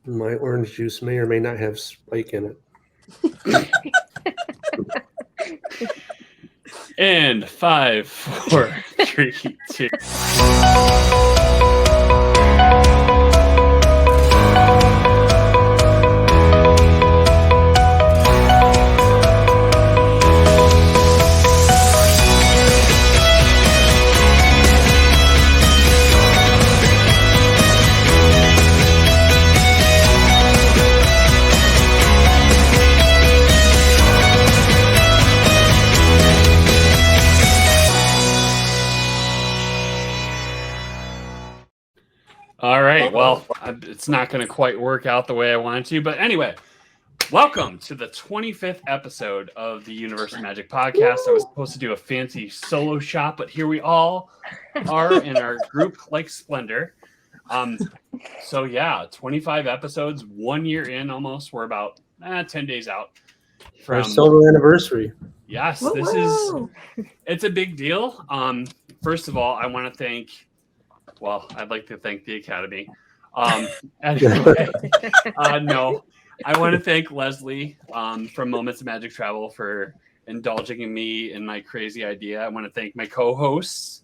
My orange juice may or may not have Spike in it. And 5, 4, 3, 2. All right, well, it's not going to quite work out the way I wanted to, but anyway, welcome to the 25th episode of the Universal Magic Podcast. I was supposed to do a fancy solo shot, but here we all are in our group-like splendor. So yeah, 25 episodes, 1 year in almost. We're about 10 days out from our solo anniversary. Yes, it's a big deal. First of all, I want to thank. Well, I'd like to thank the Academy. Anyway, no, I want to thank Leslie from Moments of Magic Travel for indulging in me and my crazy idea. I want to thank my co-hosts,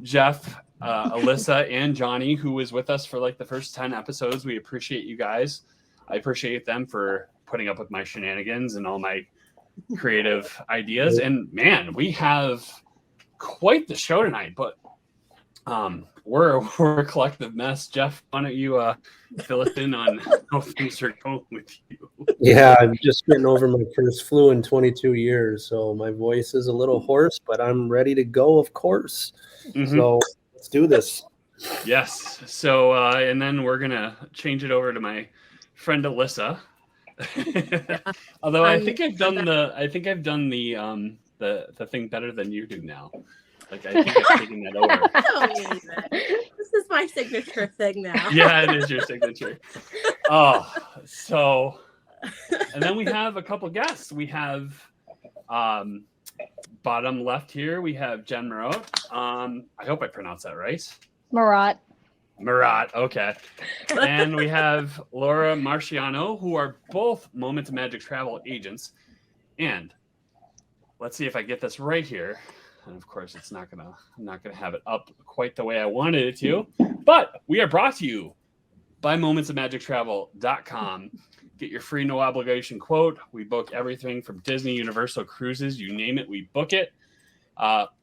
Jeff, Alyssa, and Johnny, who was with us for like the first 10 episodes. We appreciate you guys. I appreciate them for putting up with my shenanigans and all my creative ideas. And man, we have quite the show tonight, but we're a collective mess. Jeff, why don't you fill us in on how things are going with you? Yeah, I'm just getting over my first flu in 22 years, so my voice is a little hoarse, but I'm ready to go, of course. Mm-hmm. So let's do this. Yes. So and then we're gonna change it over to my friend Alyssa. Although I think I've done the thing better than you do now. Like, I think I've taken that over. Don't mean that. This is my signature thing now. Yeah, it is your signature. Oh, so, and then we have a couple guests. We have, bottom left here, we have Jen Marat. I hope I pronounced that right. Marat, okay. And we have Laura Marciano, who are both Moments of Magic Travel agents. And let's see if I get this right here. And of course, I'm not gonna have it up quite the way I wanted it to. But we are brought to you by momentsofmagictravel.com. Get your free no obligation quote. We book everything from Disney, Universal Cruises, you name it, we book it.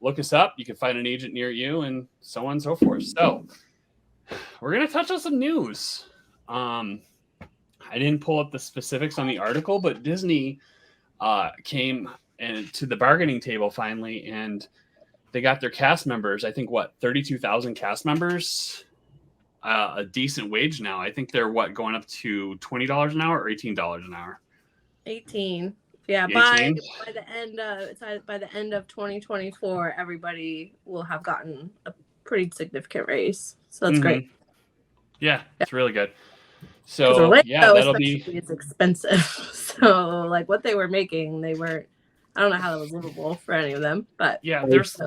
Look us up. You can find an agent near you, and so on and so forth. So we're gonna touch on some news. I didn't pull up the specifics on the article, but Disney came and to the bargaining table finally, and they got their cast members. I think 32,000 cast members, a decent wage now. I think they're going up to $20 an hour or $18 an hour. 18. Yeah, 18? By the end of 2024, everybody will have gotten a pretty significant raise. So that's great. Yeah, it's really good. So yeah, that'll be. It's expensive. So like what they were making, they weren't. I don't know how that was livable for any of them, but yeah, there's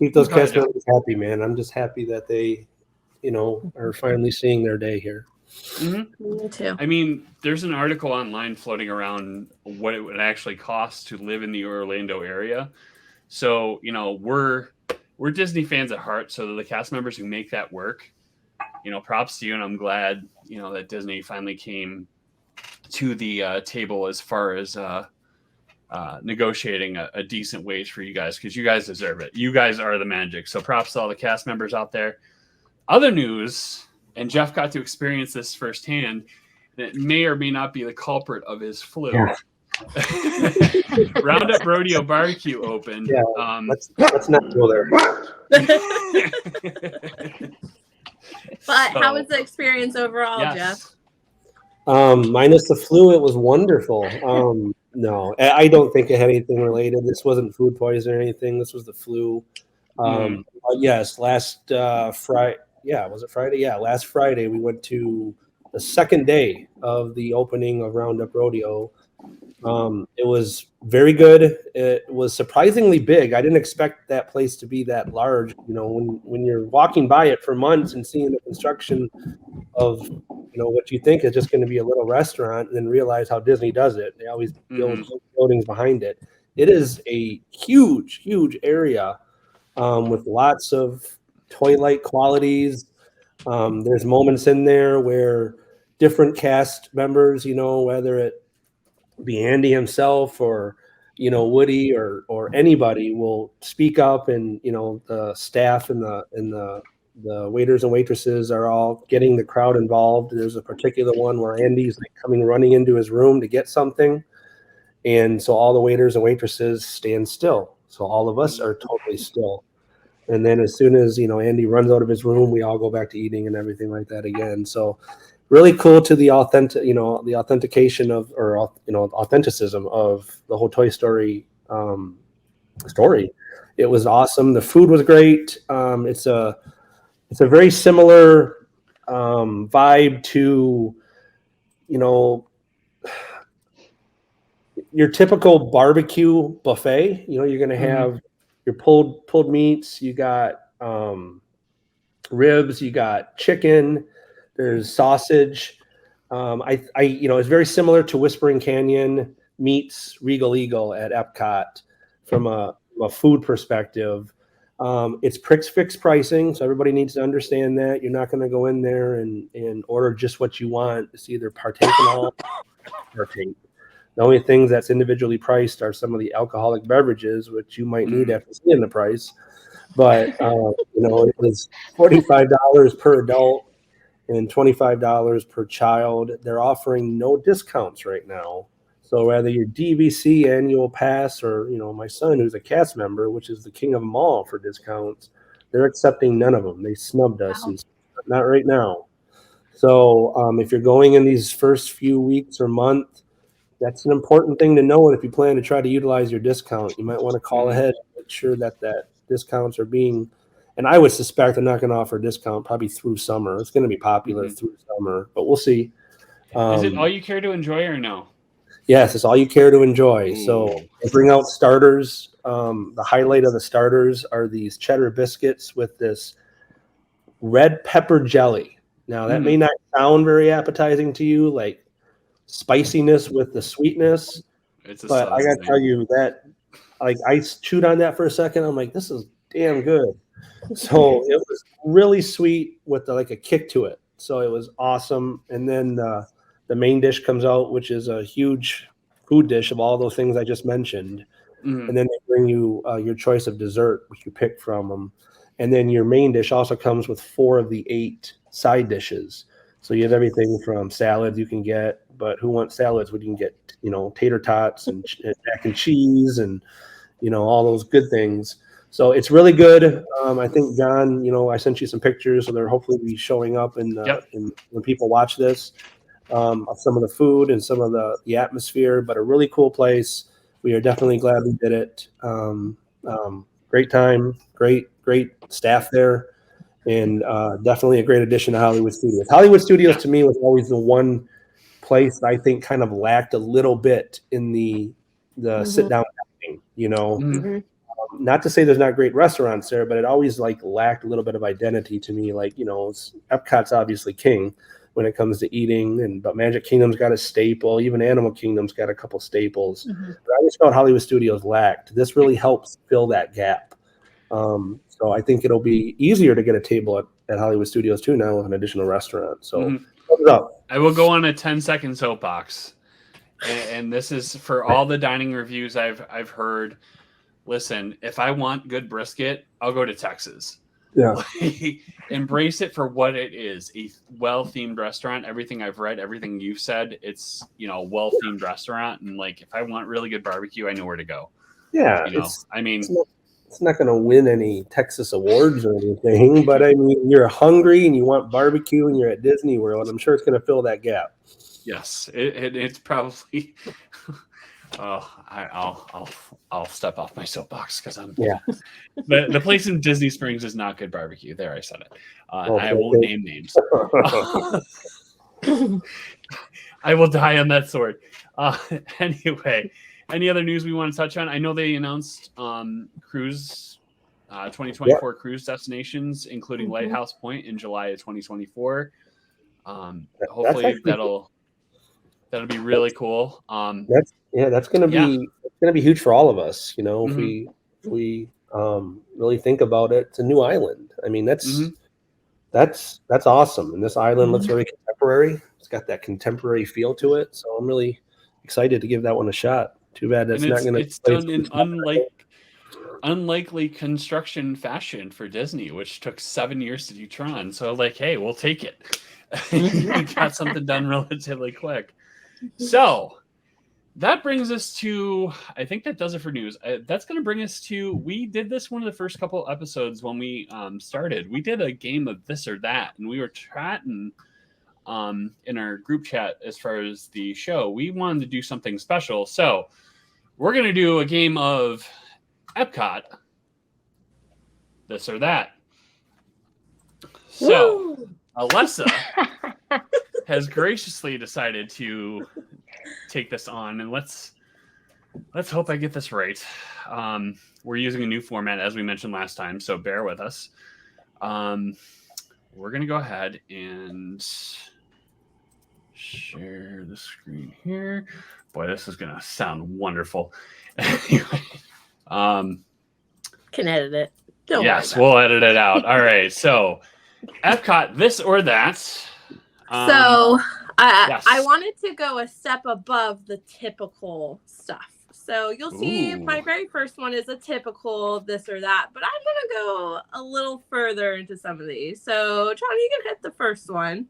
keep those cast members happy, man. I'm just happy that they, are finally seeing their day here. Mm-hmm. Me too. I mean, there's an article online floating around what it would actually cost to live in the Orlando area. So we're Disney fans at heart. So the cast members who make that work, props to you, and I'm glad that Disney finally came to the table as far as negotiating a decent wage for you guys, because you guys deserve it. You guys are the magic. So props to all the cast members out there. Other news, and Jeff got to experience this firsthand, and it may or may not be the culprit of his flu. Yeah. Roundup Rodeo Barbecue opened. Yeah, let's not go there. But how was the experience overall, Jeff? Minus the flu, it was wonderful. No, I don't think it had anything related. This wasn't food poisoning or anything. This was the flu. Yes, last Friday. Yeah, was it Friday? Yeah, last Friday we went to the second day of the opening of Roundup Rodeo. It was very good. It was surprisingly big. I didn't expect that place to be that large. When you're walking by it for months and seeing the construction of what you think is just going to be a little restaurant, and then realize how Disney does it. They always build buildings behind it. It is a huge, huge area with lots of toy-like qualities. There's moments in there where different cast members, whether it be Andy himself or Woody or anybody, will speak up, and the staff and the waiters and waitresses are all getting the crowd involved. There's a particular one where Andy's like coming running into his room to get something, and so all the waiters and waitresses stand still. So all of us are totally still. And then as soon as Andy runs out of his room, we all go back to eating and everything like that again. So really cool to the authentication of, or authenticism of the whole Toy Story story. It was awesome. The food was great. It's a very similar vibe to your typical barbecue buffet. You're going to have your pulled meats. You got ribs. You got chicken. There's sausage. It's very similar to Whispering Canyon meets Regal Eagle at Epcot from a food perspective. It's fixed pricing, so everybody needs to understand that. You're not going to go in there and order just what you want. It's either partake in all or partake. The only things that's individually priced are some of the alcoholic beverages, which you might need after seeing the price. But it was $45 per adult and $25 per child. They're offering no discounts right now. So whether you're DVC annual pass or, my son who's a cast member, which is the king of them all for discounts, they're accepting none of them. They snubbed us. And not right now. So if you're going in these first few weeks or month, that's an important thing to know. And if you plan to try to utilize your discount, you might want to call ahead and make sure that discounts are being. And I would suspect they're not going to offer a discount probably through summer. It's going to be popular through summer, but we'll see. Is it all you care to enjoy or no? Yes, it's all you care to enjoy. So they bring out starters. The highlight of the starters are these cheddar biscuits with this red pepper jelly. Now, that may not sound very appetizing to you, like spiciness with the sweetness. But I got to tell you that, like, I chewed on that for a second. I'm like, this is damn good. So it was really sweet with a kick to it. So it was awesome. And then the main dish comes out, which is a huge food dish of all those things I just mentioned. And then they bring you your choice of dessert, which you pick from them. And then your main dish also comes with 4 of the 8 side dishes. So you have everything from salads you can get, but who wants salads? Well, you can get, tater tots and mac and cheese and, all those good things. So it's really good. I think, John, I sent you some pictures, so they're hopefully be showing up in when people watch this, of some of the food and some of the atmosphere, but a really cool place. We are definitely glad we did it. Great time, great staff there, and definitely a great addition to Hollywood Studios. Hollywood Studios to me was always the one place that I think kind of lacked a little bit in the sit-down dining, Not to say there's not great restaurants there, but it always lacked a little bit of identity to me. Epcot's obviously king when it comes to eating, but Magic Kingdom's got a staple. Even Animal Kingdom's got a couple staples. But I just felt Hollywood Studios lacked. This really helps fill that gap. So I think it'll be easier to get a table at Hollywood Studios too now with an additional restaurant. So thumbs up. I will go on a 10-second soapbox, and this is for all the dining reviews I've heard. Listen, if I want good brisket, I'll go to Texas. Yeah. Embrace it for what it is, a well-themed restaurant. Everything I've read, everything you've said, it's a well-themed restaurant, and if I want really good barbecue, I know where to go. Yeah, it's not going to win any Texas awards or anything, but I mean, you're hungry and you want barbecue and you're at Disney World. I'm sure it's going to fill that gap. Yes, it's probably. I'll step off my soapbox because I'm. Yeah. The place in Disney Springs is not good barbecue. There, I said it. I won't name names. I will die on that sword. Anyway, any other news we want to touch on? I know they announced cruise 2024 cruise destinations, including Lighthouse Point in July of 2024. Hopefully that'll be really cool. That's gonna be huge for all of us. You know, if we really think about it, it's a new island. I mean, that's awesome, and this island looks very contemporary. It's got that contemporary feel to it, so I'm really excited to give that one a shot. Too bad that's not going to. It's done in unlikely construction fashion for Disney, which took 7 years to do Tron. So like, hey, we'll take it. We got something done relatively quick. So that brings us to, I think that does it for news. That's going to bring us to, we did this one of the first couple episodes when we started. We did a game of this or that, and we were chatting in our group chat as far as the show. We wanted to do something special. So we're going to do a game of Epcot, this or that. So woo! Alessa has graciously decided to take this on, and let's hope I get this right. We're using a new format, as we mentioned last time, so bear with us. We're going to go ahead and share the screen here. Boy, this is going to sound wonderful. Anyway, can edit it. Yes, we'll edit it out. All right, so Epcot, this or that. Yes. I wanted to go a step above the typical stuff. So you'll see my very first one is a typical this or that, but I'm going to go a little further into some of these. So, John, you can hit the first one.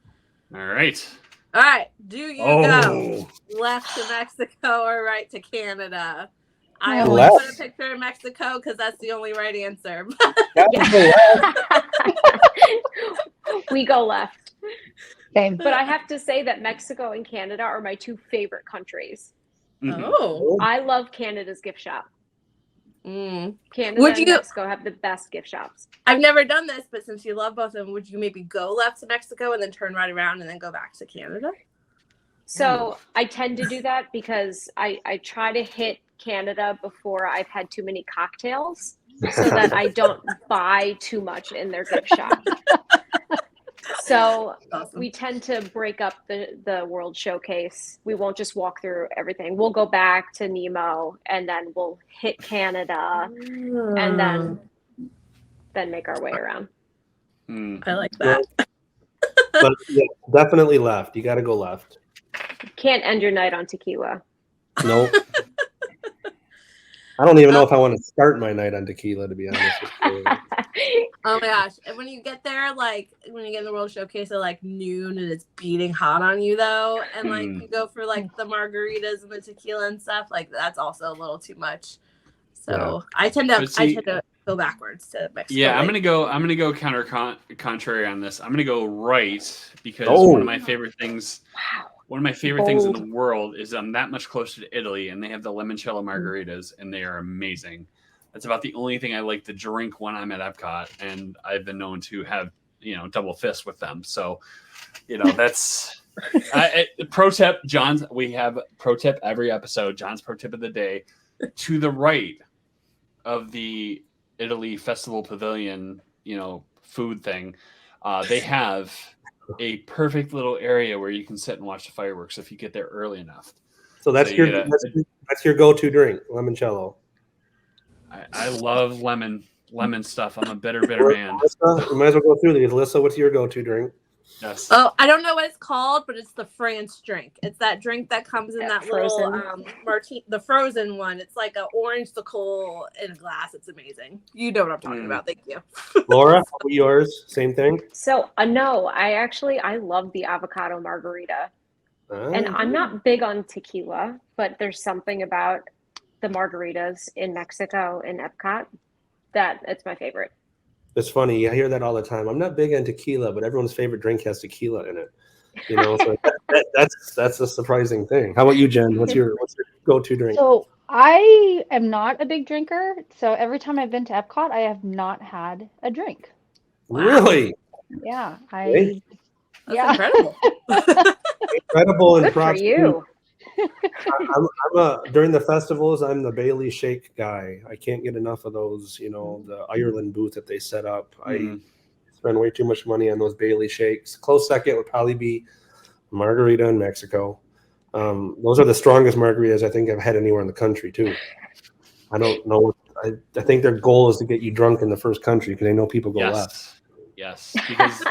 All right. All right. Do you go left to Mexico or right to Canada? I only put a picture of Mexico because that's the only right answer. We go left. Same. But I have to say that Mexico and Canada are my two favorite countries. Oh. I love Canada's gift shop. Canada and Mexico have the best gift shops. I've never done this, but since you love both of them, would you maybe go left to Mexico and then turn right around and then go back to Canada? So I tend to do that because I try to hit Canada before I've had too many cocktails so that I don't buy too much in their gift shop. So we tend to break up the World Showcase. We won't just walk through everything. We'll go back to Nemo and then we'll hit Canada and then make our way around. I like that. But yeah, definitely left. You got to go left. Can't end your night on tequila. Nope. I don't even know if I want to start my night on tequila, to be honest with you. Oh my gosh. And when you get there, like when you get in the World Showcase at like noon and it's beating hot on you though, and like you go for like the margaritas and the tequila and stuff, like that's also a little too much. So I tend to go backwards to Mexico. Yeah, I'm gonna go contrary on this. I'm gonna go right because one of my favorite things in the world is I'm that much closer to Italy, and they have the limoncello margaritas, and they are amazing. That's about the only thing I like to drink when I'm at Epcot, and I've been known to have double fist with them. So, that's pro tip. We have pro tip every episode. John's pro tip of the day. To the right of the Italy Festival Pavilion, food thing, they have a perfect little area where you can sit and watch the fireworks if you get there early enough. So that's your go-to drink, limoncello. I love lemon stuff. I'm a bitter man. Alyssa, you might as well go through these. Alyssa, what's your go-to drink? Yes. Oh, I don't know what it's called, but it's the France drink. It's that drink that comes in that frozen little martini, the frozen one. It's like an orange-sicle in a glass. It's amazing. You know what I'm talking about. Thank you. Laura, yours? Same thing? So no, I love the avocado margarita. And I'm not big on tequila, but there's something about the margaritas in Mexico in Epcot that it's my favorite. It's funny. I hear that all the time. I'm not big on tequila, but everyone's favorite drink has tequila in it. So that's a surprising thing. How about you, Jen? What's your go-to drink? So I am not a big drinker. So every time I've been to Epcot, I have not had a drink. Wow. Really? Yeah. That's incredible. Incredible and good for you. During the festivals, I'm the Bailey Shake guy. I can't get enough of those, the Ireland booth that they set up. It's spend way too much money on those Bailey shakes. Close second would probably be margarita in Mexico. Those are the strongest margaritas I think I've had anywhere in the country too. I don't know. I think their goal is to get you drunk in the first country because they know people go left. Yes, because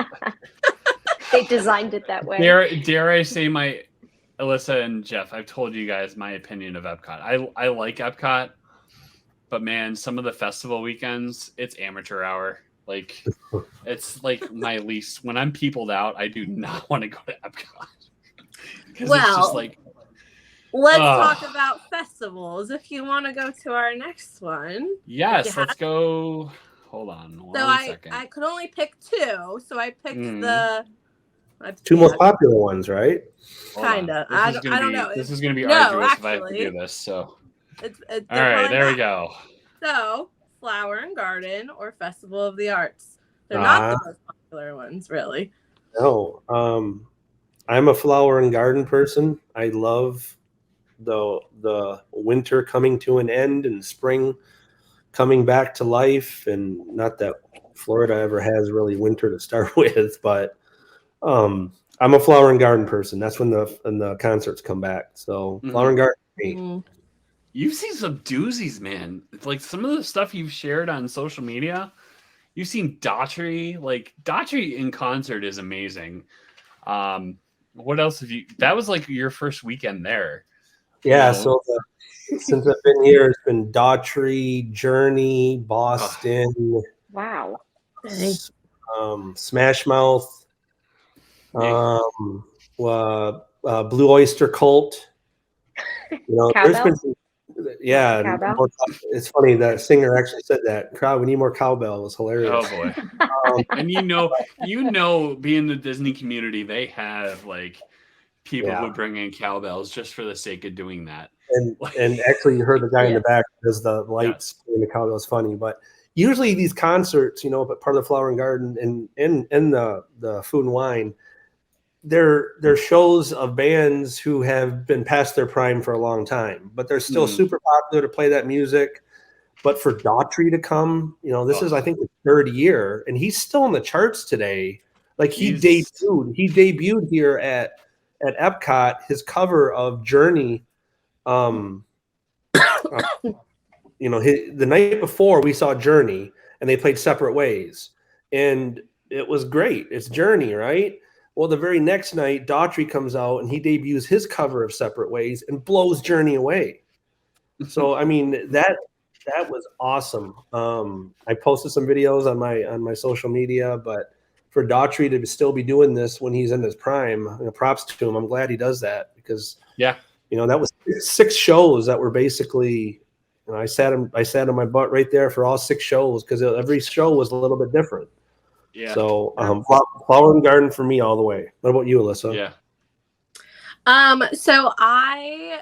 they designed it that way. Dare I say Alyssa and Jeff, I've told you guys my opinion of Epcot. I like Epcot, but man, some of the festival weekends, it's amateur hour. Like, it's like my least. When I'm peopled out, I do not want to go to Epcot. Because it's just like, let's talk about festivals. If you want to go to our next one. Yes, let's go. Hold on one second. I could only pick two, so I picked the two most popular ones, right? Kind of. I don't know. This is going to be arduous if I have to do this. So, all right, there we go. So, Flower and Garden or Festival of the Arts. They're not the most popular ones, really. No. I'm a flower and garden person. I love the winter coming to an end and spring coming back to life. And not that Florida ever has really winter to start with, but I'm a flower and garden person. That's when the concerts come back. So flower and garden for me. You've seen some doozies, man. It's like some of the stuff you've shared on social media. You've seen Daughtry. Like Daughtry in concert is amazing. What else have you? That was like your first weekend there. Yeah. So since I've been here, it's been Daughtry, Journey, Boston. Wow. Smash Mouth. Blue Oyster Cult. There's been some. Yeah, it's funny that singer actually said that. Crowd, we need more cowbell. It was hilarious. Oh boy! And being the Disney community, they have like people who bring in cowbells just for the sake of doing that. And actually, you heard the guy in the back because the lights playing the cowbell is funny. But usually these concerts, but part of the Flower and Garden and the Food and Wine, they're shows of bands who have been past their prime for a long time, but they're still super popular to play that music. But for Daughtry to come, this is I think the third year, and he's still in the charts today. Like he debuted here at Epcot. His cover of Journey, the night before we saw Journey, and they played Separate Ways, and it was great. It's Journey, right? Well, the very next night, Daughtry comes out and he debuts his cover of Separate Ways and blows Journey away. So, I mean, that was awesome. I posted some videos on my social media, but for Daughtry to still be doing this when he's in his prime, props to him. I'm glad he does that because that was 6 shows that were basically. I sat on my butt right there for all 6 shows because every show was a little bit different. Yeah. So Flower and Garden for me all the way. What about you, Alyssa? Yeah. So I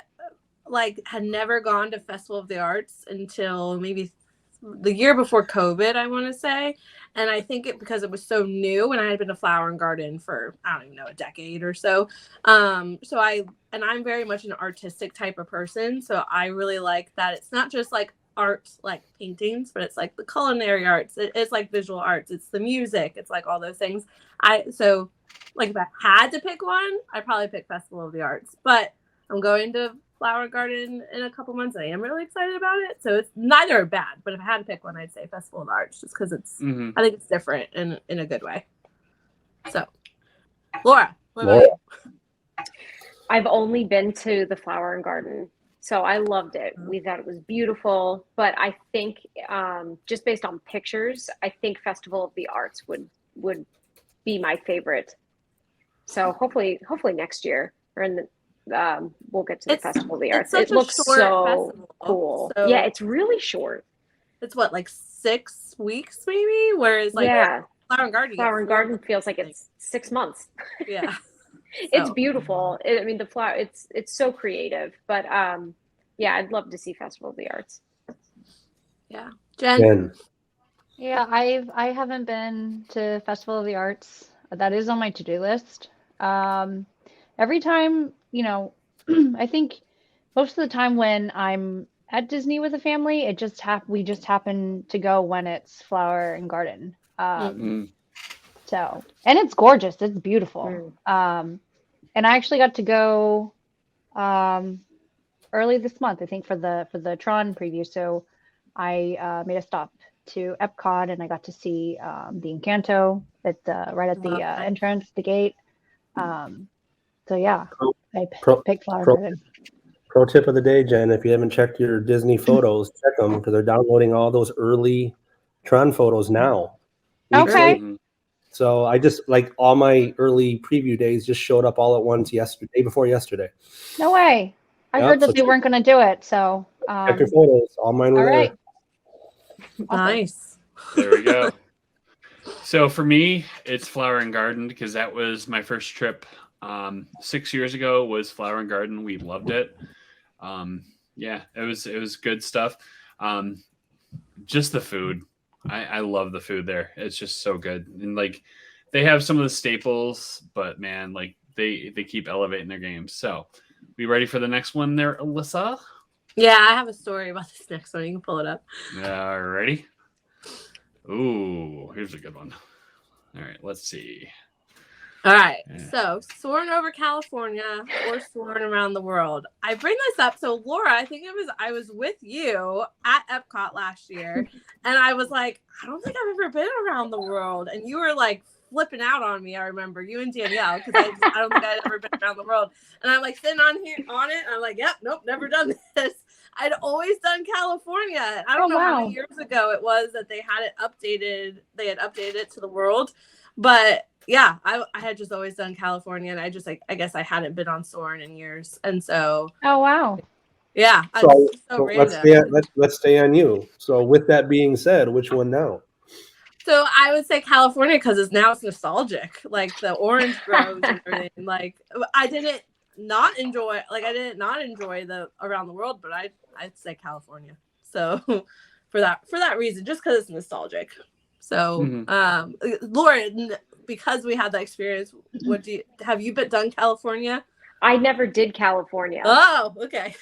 had never gone to Festival of the Arts until maybe the year before COVID, I want to say. And I think because it was so new and I had been to Flower and Garden for, I don't even know, a decade or so. I'm very much an artistic type of person. So I really like that. It's not just like art, like paintings, but it's like the culinary arts. It's like visual arts. It's the music. It's like all those things. If I had to pick one, I'd probably pick Festival of the Arts. But I'm going to Flower Garden in a couple months. And I am really excited about it. So it's neither bad. But if I had to pick one, I'd say Festival of the Arts, just because it's. I think it's different in a good way. So, Laura, what about you? I've only been to the Flower and Garden. So I loved it. We thought it was beautiful, but I think just based on pictures, I think Festival of the Arts would be my favorite. So hopefully next year we'll get to the Festival of the Arts. It looks so cool. So yeah, it's really short. It's what, like 6 weeks maybe? Whereas Flower and Garden feels like it's 6 months. Yeah. It's beautiful. The flower, it's so creative, but I'd love to see Festival of the Arts. Yeah. Jen? Yeah, I haven't been to Festival of the Arts. That is on my to-do list. Every time, I think most of the time when I'm at Disney with a family, we just happen to go when it's Flower and Garden. So, and it's gorgeous. It's beautiful. And I actually got to go early this month, I think, for the Tron preview. So I made a stop to Epcot, and I got to see the Encanto right at the entrance, the gate. So yeah, I picked Flower Garden. Pro tip of the day, Jen, if you haven't checked your Disney photos, check them because they're downloading all those early Tron photos now. Okay. So I just like all my early preview days just showed up all at once day before yesterday. No way. I heard that they weren't going to do it. So check your photos. All mine were there. Nice. There we go. So for me, it's Flower and Garden because that was my first trip 6 years ago was Flower and Garden. We loved it. Yeah, it was good stuff. Just the food. I love the food there. It's just so good. And like they have some of the staples, but man, like they keep elevating their games. So we ready for the next one there, Alyssa? Yeah, I have a story about this next one. You can pull it up. All righty. Ooh, here's a good one. All right, let's see. All right, so Soarin over California or Soarin around the world. I bring this up. So Laura, I was with you at Epcot last year, and I was like, I don't think I've ever been around the world, and you were like flipping out on me. I remember you and Danielle because I don't think I'd ever been around the world, and I'm like sitting on it. And I'm like, yep, nope, never done this. I'd always done California. I don't know how many years ago it was that they had it updated. They had updated it to the world, but. Yeah, I had just always done California, and I guess I hadn't been on Soarin' in years, and so. Oh wow. Yeah. So let's stay on you. So with that being said, which one now? So I would say California because it's nostalgic, like the orange groves and everything. Like I didn't not enjoy the around the world, but I'd say California. So for that reason, just because it's nostalgic. So Laura, because we had that experience, have you done California? I never did California. Oh, okay.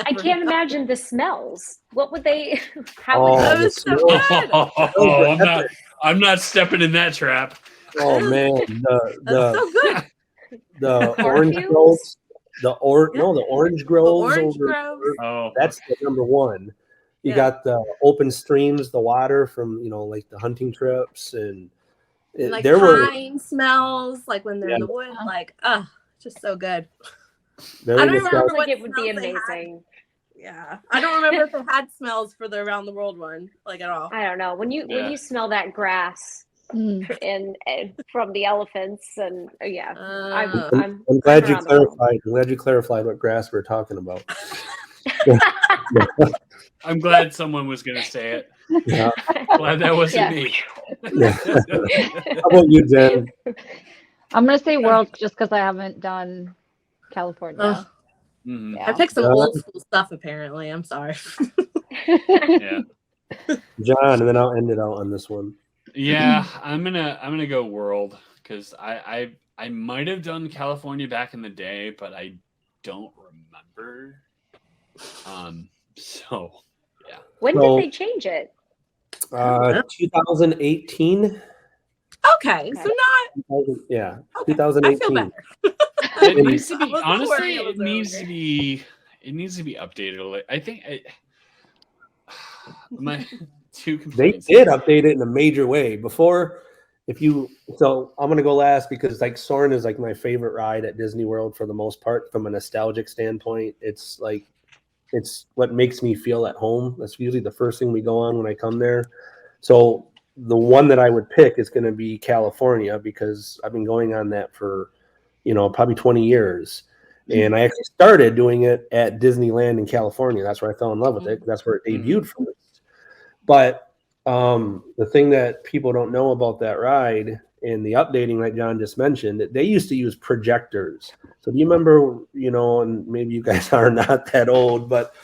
I can't imagine the smells. What would they? That was so good. I'm not stepping in that trap. Oh man, That's so good. The orange groves, the orange groves. That's the number one. You got the open streams, the water from like the hunting trips, and like pine smells, like when they're in the wood, like just so good. I don't remember what it would be amazing. Yeah, I don't remember if they had smells for the around the world one, like at all. I don't know when you smell that grass and from the elephants and I'm glad you clarified. I'm glad you clarified what grass we're talking about. I'm glad someone was going to say it. Yeah. Glad that wasn't me. Yeah. How about you, Jen? I'm going to say world just because I haven't done California. I picked some old school stuff, apparently. I'm sorry. Yeah. John, and then I'll end it out on this one. Yeah, I'm gonna go world because I might have done California back in the day, but I don't remember. So yeah. When did they change it? 2018. Okay, so not. Yeah, 2018. I feel better. It needs to be honestly. It needs to be updated a little. I think my two complaints. They did update it in a major way before. So I'm gonna go last because like Soarin' is like my favorite ride at Disney World for the most part from a nostalgic standpoint. It's what makes me feel at home. That's usually the first thing we go on when I come there. So the one that I would pick is going to be California because I've been going on that for, probably 20 years. And I actually started doing it at Disneyland in California. That's where I fell in love with it. That's where it debuted first. But the thing that people don't know about that ride and the updating, like John just mentioned, that they used to use projectors. So do you remember, and maybe you guys are not that old, but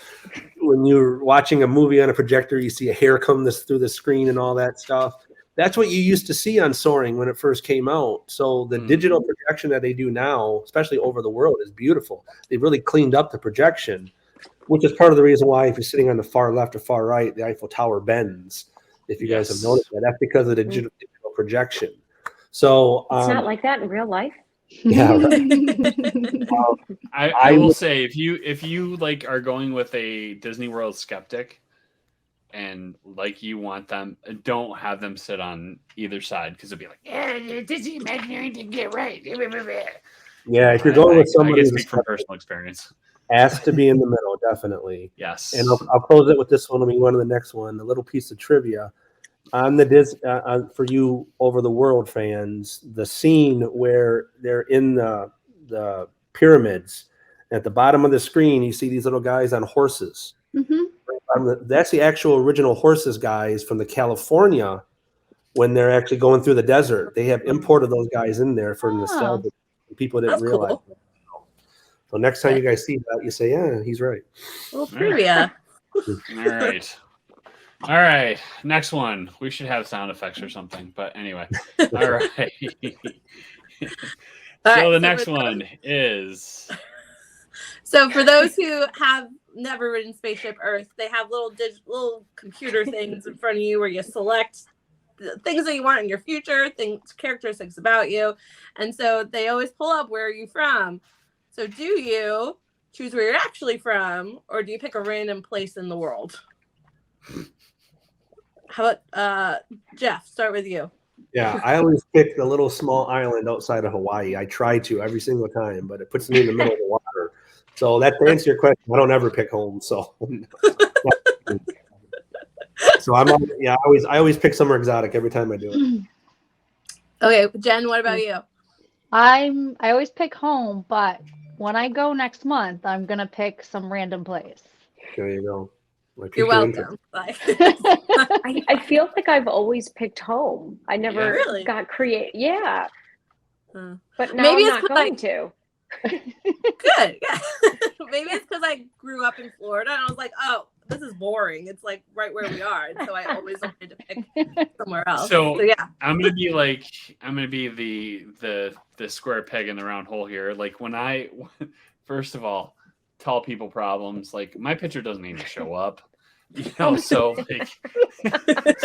when you're watching a movie on a projector, you see a hair come through the screen and all that stuff. That's what you used to see on Soarin' when it first came out. So the digital projection that they do now, especially over the world, is beautiful. They've really cleaned up the projection, which is part of the reason why if you're sitting on the far left or far right, the Eiffel Tower bends. If you guys have noticed that, that's because of the digital projection. So It's not like that in real life. yeah. Right. I will say if you like are going with a Disney World skeptic and like you want them, don't have them sit on either side because it'll be like, yeah, Disney Imagineering didn't get it right. Yeah, if you're going with I somebody can who's speak from personal experience. has to be in the middle, definitely. Yes. And I'll close it with this one when we go on to the next one. A little piece of trivia on the for you over the world fans. The scene where they're in the pyramids at the bottom of the screen, you see these little guys on horses. That's the actual original horses guys from the California when they're actually going through the desert. They have imported those guys in there for nostalgia. People didn't realize. Cool. So next time you guys see that, you say, "Yeah, he's right." Well, trivia. All right. Next one. We should have sound effects or something. But anyway. All right. So the next one is. So for those who have never ridden Spaceship Earth, they have little computer things in front of you where you select the things that you want in your future, characteristics about you. And so they always pull up, where are you from? So do you choose where you're actually from, or do you pick a random place in the world? How about Jeff, start with you. Yeah, I always pick the little small island outside of Hawaii. I try to every single time, but it puts me in the middle of the water. So that to answer your question, I don't ever pick home. So, so I always pick somewhere exotic every time I do it. Okay, Jen, what about you? I always pick home, but when I go next month, I'm gonna pick some random place. There you go. You're welcome. I feel like I've always picked home. I never got creative. Yeah. But now maybe I'm not going to. Good. Yeah. Maybe it's because I grew up in Florida and I was like, oh, this is boring. It's like right where we are. And so I always wanted to pick somewhere else. So yeah. I'm gonna be the square peg in the round hole here. Like when first of all, tall people problems, like my picture doesn't even show up. So like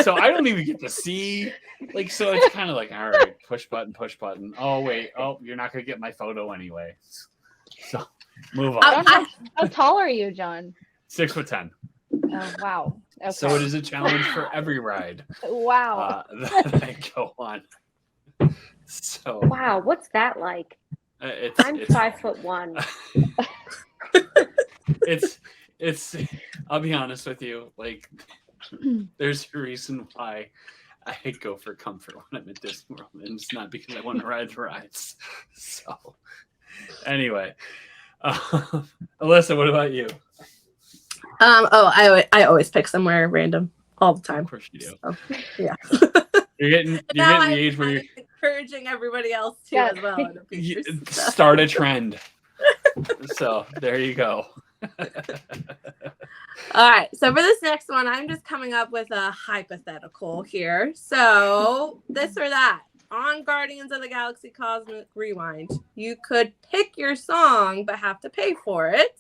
so I don't even get to see, like, so it's kind of like, all right, push button. Oh wait, you're not gonna get my photo anyway. So move on. How tall are you, John? 6'10". Oh wow. Okay. So it is a challenge for every ride. Wow. That I go on. So wow, what's that like? I'm 5'1". It's I'll be honest with you, like there's a reason why I go for comfort when I'm at Disney World, and it's not because I want to ride the rides. So anyway, Alyssa, what about you? I always pick somewhere random all the time. Of course you do. So, yeah. You're getting the age where you're encouraging everybody else to as well. Start a trend. So there you go. All right. So for this next one, I'm just coming up with a hypothetical here. So this or that. On Guardians of the Galaxy Cosmic Rewind, you could pick your song but have to pay for it.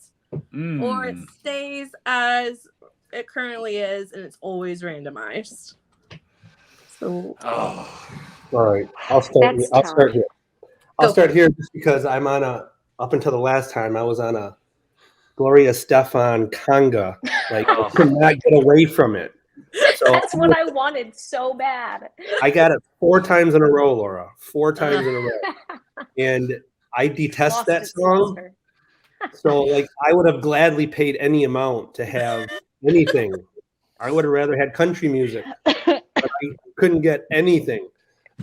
Or it stays as it currently is and it's always randomized. So all right. I'll start here. I'll start here just because I'm on up until the last time I was on a Gloria Estefan conga. Like I could not get away from it. So that's what I wanted so bad. I got it 4 times in a row, Laura. 4 times in a row. And I detest that song. So like I would have gladly paid any amount to have anything. I would have rather had country music. But I couldn't get anything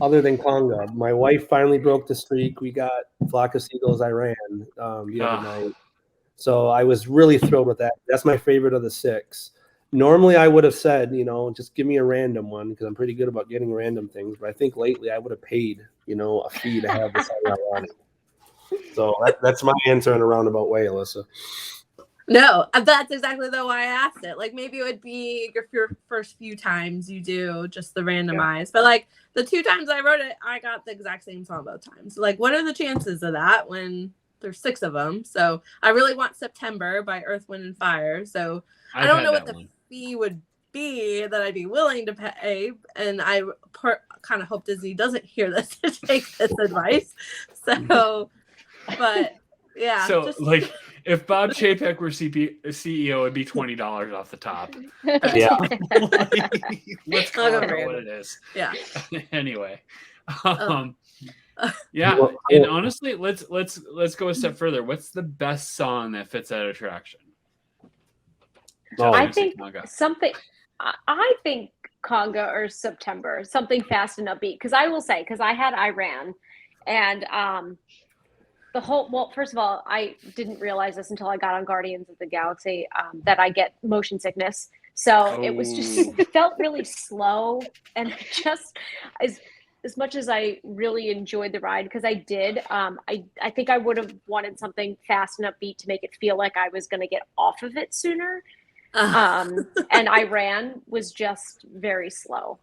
other than conga. My wife finally broke the streak. We got Flock of Seagulls I Ran the other night. So I was really thrilled with that. That's my favorite of the 6. Normally I would have said, just give me a random one because I'm pretty good about getting random things. But I think lately I would have paid, a fee to have this I wanted. So that's my answer in a roundabout way, Alyssa. No, that's exactly why I asked it. Like maybe it would be your first few times you do just the randomized, but like the 2 times I wrote it, I got the exact same song both times. Like what are the chances of that when there's 6 of them? So I really want September by Earth, Wind and Fire. So I don't know what the fee would B, that I'd be willing to pay, and I kind of hope Disney doesn't hear this to take this advice. So, but yeah. So, like, if Bob Chapek were CEO, it'd be $20 off the top. Yeah. Let's call it what it is. Yeah. Anyway, yeah, and honestly, let's go a step further. What's the best song that fits that attraction? I think something. I think Conga or September, something fast and upbeat. Because I will say, because I had Iran, and first of all, I didn't realize this until I got on Guardians of the Galaxy, that I get motion sickness. So it was just, it felt really slow, and just as much as I really enjoyed the ride, because I did, I think I would have wanted something fast and upbeat to make it feel like I was going to get off of it sooner. And Iran was just very slow.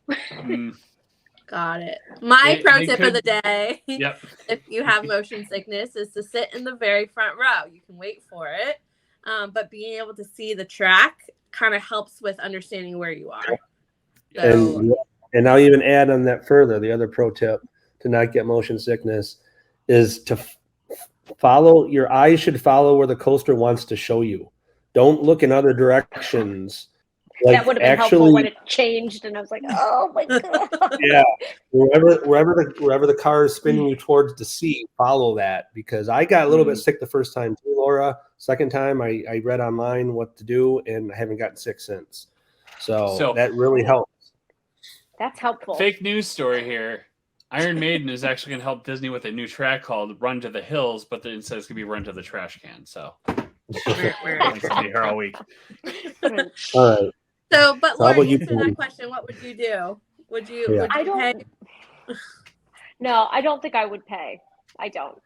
Got it. My pro tip of the day, if you have motion sickness, is to sit in the very front row. You can wait for it, but being able to see the track kind of helps with understanding where you are. So, and I'll even add on that further. The other pro tip to not get motion sickness is to follow. Your eyes should follow where the coaster wants to show you. Don't look in other directions. Like, that would have been helpful when it changed, and I was like, "Oh my god!" Yeah, wherever the car is spinning you towards the seat, follow that. Because I got a little bit sick the first time too, Laura. Second time, I read online what to do, and I haven't gotten sick since. So that really helps. That's helpful. Fake news story here. Iron Maiden is actually going to help Disney with a new track called "Run to the Hills," but then it says it's going to be "Run to the Trash Can." So. Thanks to be here all week. All right. So, but Laura, answer that question. What would you do? Would you? Yeah. Would you pay? No, I don't think I would pay. I don't.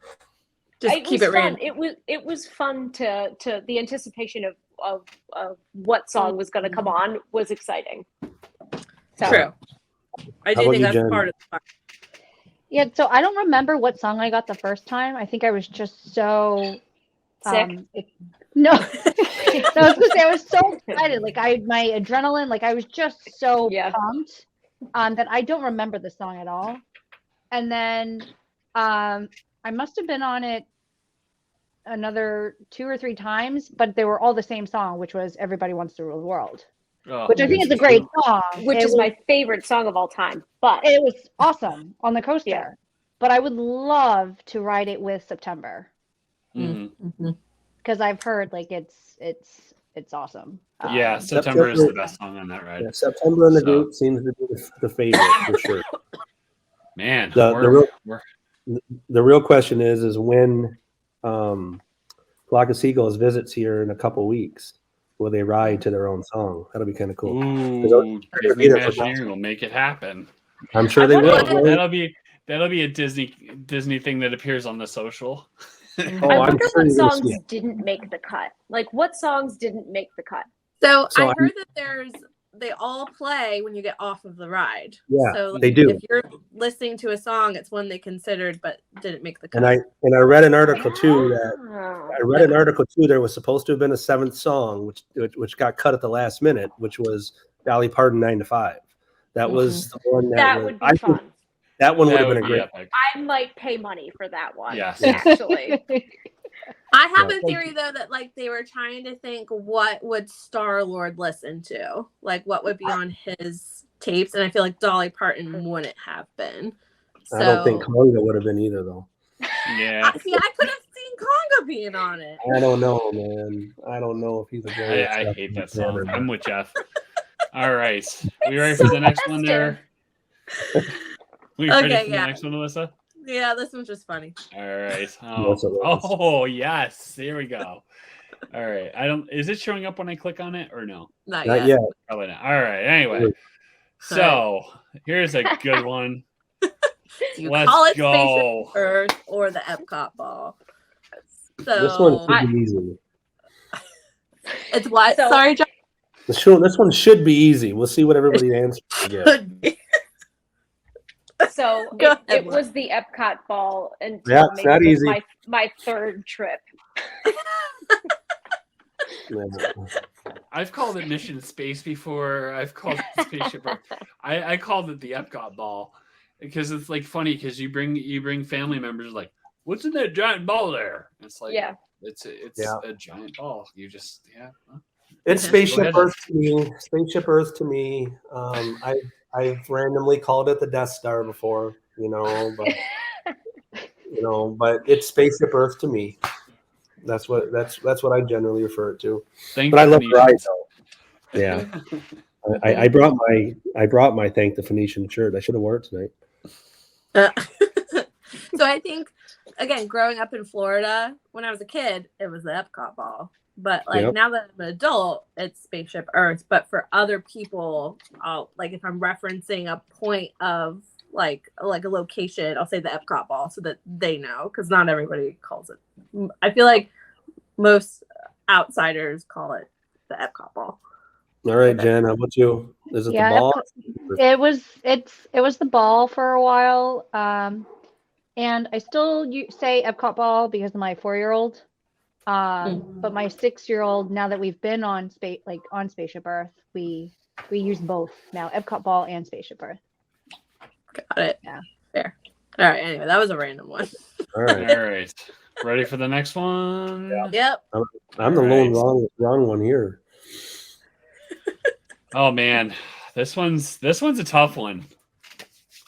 Just keep it random. It was fun to the anticipation of what song was going to come on was exciting. So. True. I do think that's part of the fun. Yeah, so I don't remember what song I got the first time. I think I was just so sick. No, I was gonna say I was so excited. Like my adrenaline, like I was just so pumped that I don't remember the song at all. And then I must have been on it another 2 or 3 times, but they were all the same song, which was "Everybody Wants to Rule the World," which I think is a great song. Which is my favorite song of all time. But it was awesome on the coaster. Yeah. But I would love to ride it with September. Because I've heard like it's awesome. Yeah, September is the best song on that ride. Yeah, September in the group seems to be the favorite for sure. Man, the real question is when Flock of Seagulls visits here in a couple weeks, will they ride to their own song? That'll be kind of cool. Ooh, Disney Imagineering will make it happen. I'm sure they will. That'll be a Disney thing that appears on the social. I wonder what songs didn't make the cut. Like, what songs didn't make the cut? So I heard that they all play when you get off of the ride. Yeah, so they do. If you're listening to a song, it's one they considered but didn't make the cut. And I read an article too there was supposed to have been a 7th song which got cut at the last minute, which was Dolly Parton 9 to 5. That was the one that would be fun. That one would have been a great. I might pay money for that one. Yes. Actually. I have a theory though that like they were trying to think what would Star-Lord listen to, like what would be on his tapes, and I feel like Dolly Parton wouldn't have been. So, I don't think Conga would have been either though. Yeah. I could have seen Conga being on it. I don't know, man. I don't know if he's a great. I hate that song. I'm with Jeff. All right, we ready for the next one there? We ready for the next one, Alyssa? Yeah, this one's just funny. All right. Oh, yes. Here we go. All right. Is it showing up when I click on it or no? Not yet. Probably not. All right. Anyway. So here's a good one. Let's call it go. Space Earth or the Epcot ball. So this one should be easy. It's what? Sorry, John. This one should be easy. We'll see what everybody answers. So it was the Epcot ball until my 3rd trip. I've called it Mission Space before. I've called it Spaceship Earth. I called it the Epcot ball because it's like funny because you bring family members like, what's in that giant ball there? It's like it's a giant ball. You just It's Spaceship Earth to me. Spaceship Earth to me. I've randomly called it the Death Star before, but but it's Spaceship Earth to me. That's what I generally refer it to. But I love the ride though. Yeah. I brought my Thank the Phoenician shirt. I should have worn it tonight. So I think, again, growing up in Florida, when I was a kid, it was the Epcot ball. But now that I'm an adult, it's Spaceship Earth. But for other people, if I'm referencing a point of like a location, I'll say the Epcot ball so that they know, because not everybody calls it. I feel like most outsiders call it the Epcot ball. All right, Jen, how about you? Is it the ball? It was the ball for a while, and I still say Epcot ball because of my 4-year-old. But my 6-year-old, now that we've been on Spaceship Earth, we use both now, Epcot ball and Spaceship Earth. Got it. Yeah. Fair. All right. Anyway, that was a random one. All right. All right. Ready for the next one? Yep. I'm the lone wrong one here. Oh man, this one's a tough one.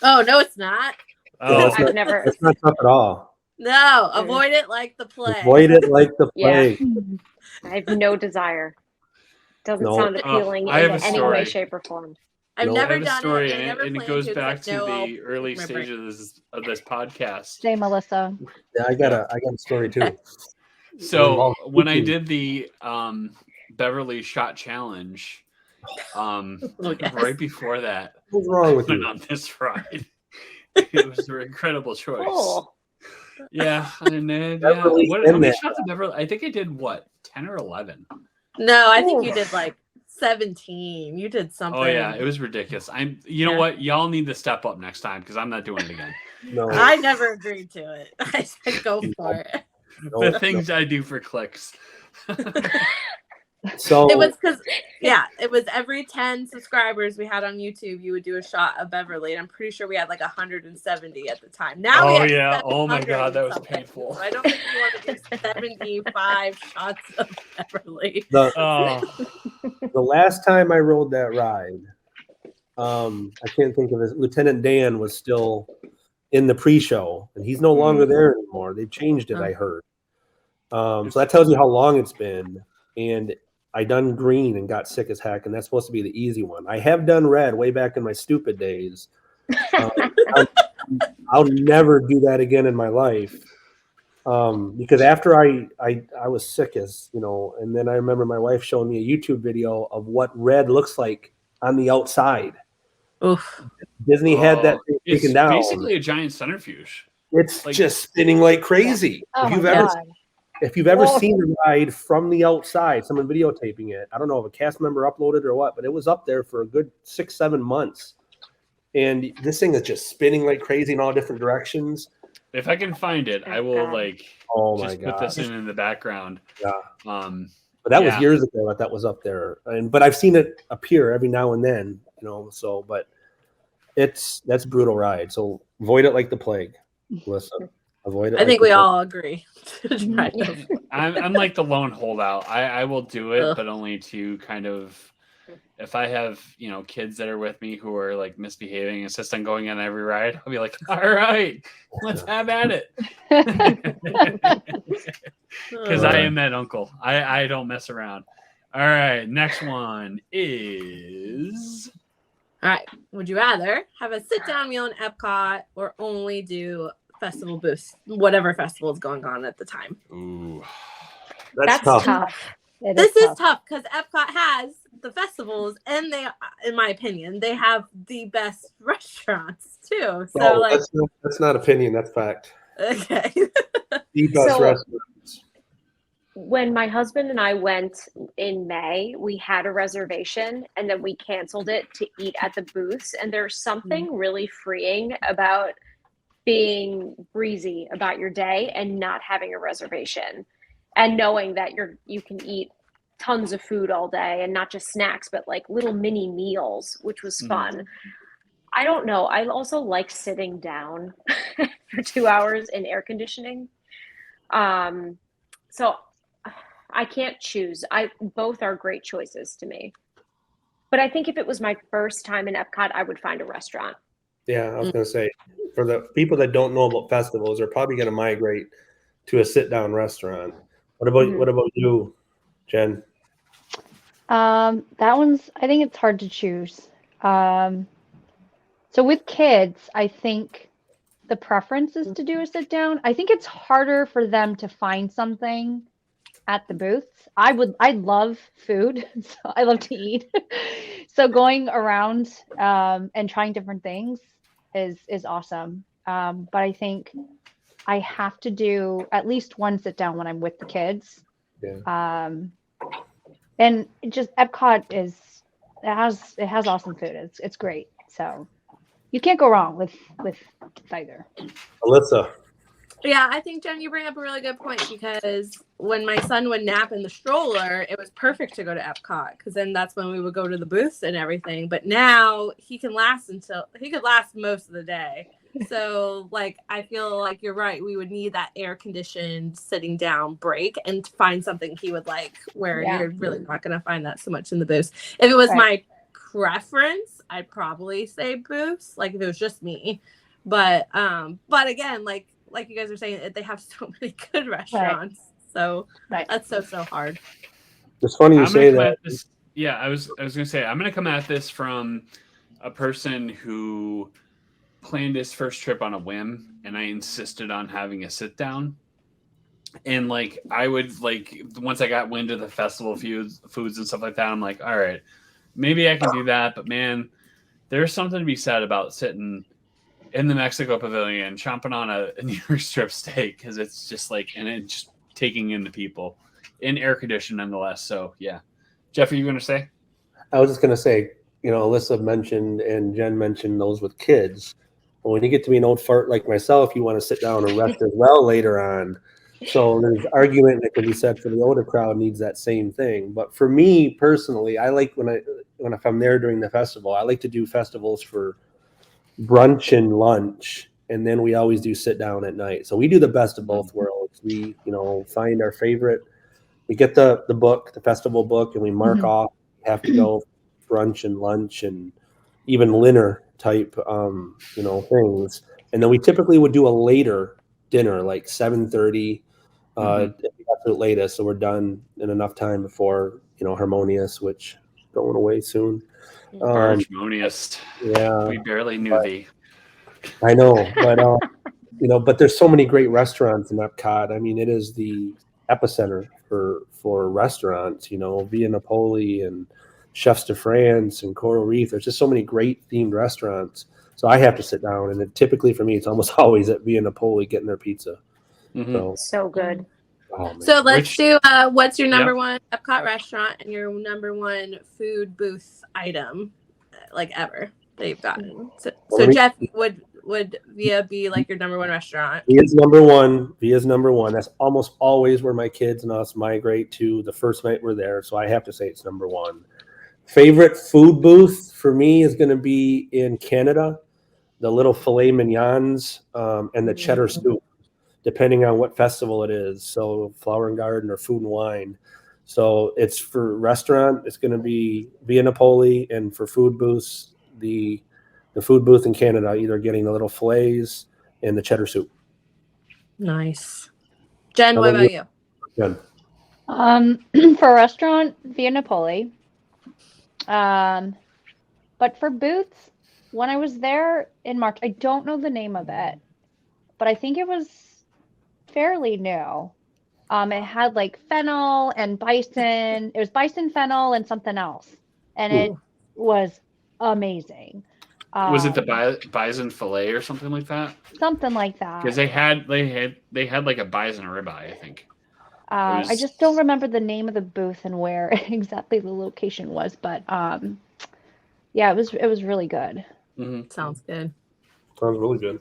Oh no, it's not. Oh, It's not tough at all. No, avoid it like the plague. Avoid it like the plague. I have no desire. Doesn't sound appealing in any way, shape, or form. I've never done story, it. and it goes back to the early stages of this podcast. Say, Melissa. Yeah, I got a story too. So when I did the Beverly Shot Challenge, right before that, what's wrong with I you? went on this ride. It was an incredible choice. Oh. Yeah, and then how many shots of Beverly? I think I did 10 or 11. No, I think you did 17. You did something. Oh yeah, it was ridiculous. You know what? Y'all need to step up next time because I'm not doing it again. No, I never agreed to it. I said go for it. The things I do for clicks. So it was because it was every 10 subscribers we had on YouTube, you would do a shot of Beverly, and I'm pretty sure we had 170 at the time. Now oh my god, that was painful. So I don't think you want to do 75 shots of Beverly. The last time I rode that ride, I can't think of it. Lieutenant Dan was still in the pre-show, and he's no longer there anymore. They've changed it, I heard. So that tells you how long it's been. And I done green and got sick as heck, and that's supposed to be the easy one. I have done red way back in my stupid days. I'll never do that again in my life, because after I was sick as and then I remember my wife showing me a YouTube video of what red looks like on the outside. Oof. Disney had that thing taken down. It's basically a giant centrifuge. It's just spinning like crazy. Oh If you've ever seen the ride from the outside, someone videotaping it, I don't know if a cast member uploaded or what, but it was up there for a good 6-7 months. And this thing is just spinning like crazy in all different directions. If I can find it, I will put this in the background. Yeah. But that was years ago that was up there. But I've seen it appear every now and then, but that's a brutal ride. So avoid it like the plague. Listen. Avoid it. I think we all agree. I'm like the lone holdout. I will do it, but only to kind of, if I have kids that are with me who are misbehaving, insist on going on every ride, I'll be like, all right, let's have at it. Because I am that uncle. I don't mess around. All right, next one is. All right. Would you rather have a sit-down meal in Epcot or only do festival booths, whatever festival is going on at the time? Ooh, that's tough. This is tough because Epcot has the festivals, and they, in my opinion, they have the best restaurants too. So that's not opinion, that's fact. Okay. The best restaurants. When my husband and I went in May, we had a reservation and then we canceled it to eat at the booths. And there's something really freeing about being breezy about your day and not having a reservation and knowing that you can eat tons of food all day and not just snacks, but like little mini meals, which was fun. I don't know. I also like sitting down for 2 hours in air conditioning. So I can't choose. Both are great choices to me. But I think if it was my first time in Epcot, I would find a restaurant. Yeah, I was going to say, for the people that don't know about festivals, they're probably going to migrate to a sit-down restaurant. What about you, Jen? That one's, I think it's hard to choose. So with kids, I think the preference is to do a sit down. I think it's harder for them to find something at the booths. I love food, so I love to eat. So going around and trying different things is awesome. But I think I have to do at least one sit down when I'm with the kids. Yeah. And just Epcot it has awesome food. It's great. So you can't go wrong with either. Alyssa. Yeah, I think, Jen, you bring up a really good point, because when my son would nap in the stroller, it was perfect to go to Epcot, because then that's when we would go to the booths and everything. But now he could last most of the day. So, like, I feel like you're right. We would need that air conditioned sitting down break and find something he would like, where you're really not going to find that so much in the booths. If it was my preference, I'd probably say booths, like if it was just me. But again, like you guys are saying, they have so many good restaurants. So that's so hard. It's funny you say that. I was gonna say, I'm gonna come at this from a person who planned his first trip on a whim, and I insisted on having a sit down. And like I would like, once I got wind of the festival foods and stuff like that, I'm like, all right, maybe I can do that. But man, there's something to be said about sitting in the Mexico Pavilion, chomping on a New York strip steak, because it's just like, and it just taking in the people in air condition nonetheless. So yeah, Jeff, are you going to say? I was just going to say, Alyssa mentioned and Jen mentioned those with kids. But when you get to be an old fart like myself, you want to sit down and rest as well later on. So there's argument that can be said for the older crowd needs that same thing. But for me personally, I like if I'm there during the festival, I like to do festivals for brunch and lunch, and then we always do sit down at night. So we do the best of both worlds. We find our favorite, we get the book, the festival book, and we mark off, have to go brunch and lunch and even dinner type things, and then we typically would do a later dinner, like 7:30 at the absolute latest, so we're done in enough time before Harmonious, which going away soon. Harmonious. Yeah, we barely knew thee. I know, but but there's so many great restaurants in Epcot. I mean, it is the epicenter for restaurants. Via Napoli and Chefs de France and Coral Reef. There's just so many great themed restaurants. So I have to sit down, and typically for me, it's almost always at Via Napoli getting their pizza. So good. Oh, so let's do what's your number one Epcot restaurant and your number one food booth item, like ever that you've gotten. So Jeff, would Via be like your number one restaurant? Via's number one. That's almost always where my kids and us migrate to the first night we're there. So I have to say it's number one. Favorite food booth for me is going to be in Canada, the little filet mignons and the cheddar soup, depending on what festival it is. So Flower and Garden or Food and Wine. So it's for restaurant, it's going to be Via Napoli, and for food booths, the food booth in Canada, either getting the little fillets and the cheddar soup. Nice. Jen, what about you? Jen. For a restaurant, Via Napoli. But for booths, when I was there in March, I don't know the name of it, but I think it was fairly new. It had like fennel and bison. It was bison, fennel, and something else, and it was amazing. Was it the bison fillet or something like that? Something like that. Because they had like a bison ribeye, I think. I just don't remember the name of the booth and where exactly the location was, but yeah, it was really good. Sounds good. Sounds really good.